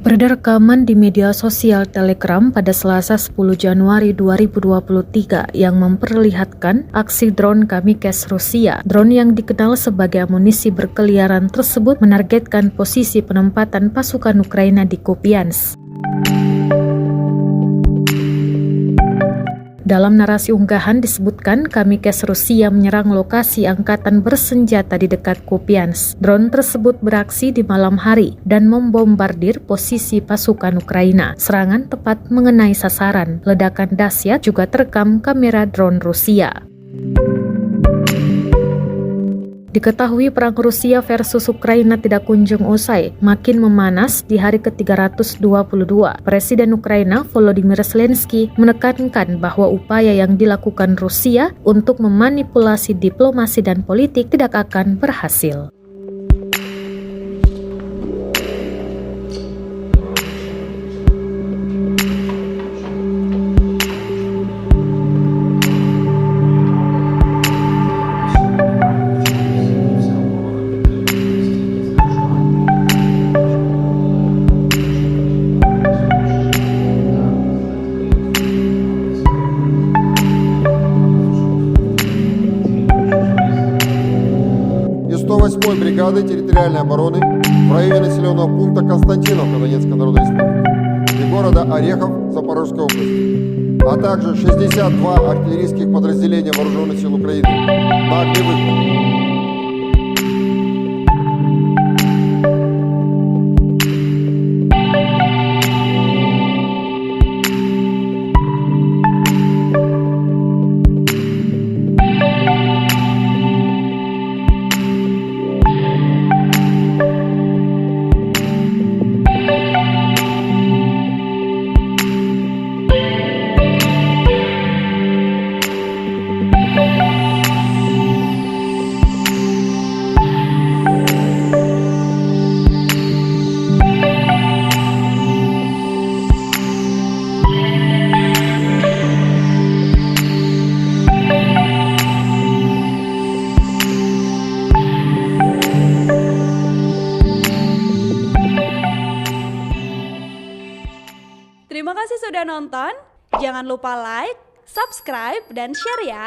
Beredar rekaman di media sosial Telegram pada Selasa 10 Januari 2023 yang memperlihatkan aksi drone kamikaze Rusia. Drone yang dikenal sebagai amunisi berkeliaran tersebut menargetkan posisi penempatan pasukan Ukraina di Kupiansk. Dalam narasi unggahan disebutkan kamikaze Rusia menyerang lokasi angkatan bersenjata di dekat Kupiansk. Drone tersebut beraksi di malam hari dan membombardir posisi pasukan Ukraina. Serangan tepat mengenai sasaran. Ledakan dahsyat juga terekam kamera drone Rusia. Diketahui perang Rusia versus Ukraina tidak kunjung usai, makin memanas di hari ke-322. Presiden Ukraina Volodymyr Zelensky menekankan bahwa upaya yang dilakukan Rusia untuk memanipulasi diplomasi dan politik tidak akan berhasil. Из 108-й бригады территориальной обороны в районе населенного пункта Константиновка Донецкой Народной Республики и города Орехов Запорожской области, а также 62 артиллерийских подразделения Вооруженных сил Украины на огневых. Terima kasih sudah nonton. Jangan lupa like, subscribe, dan share ya.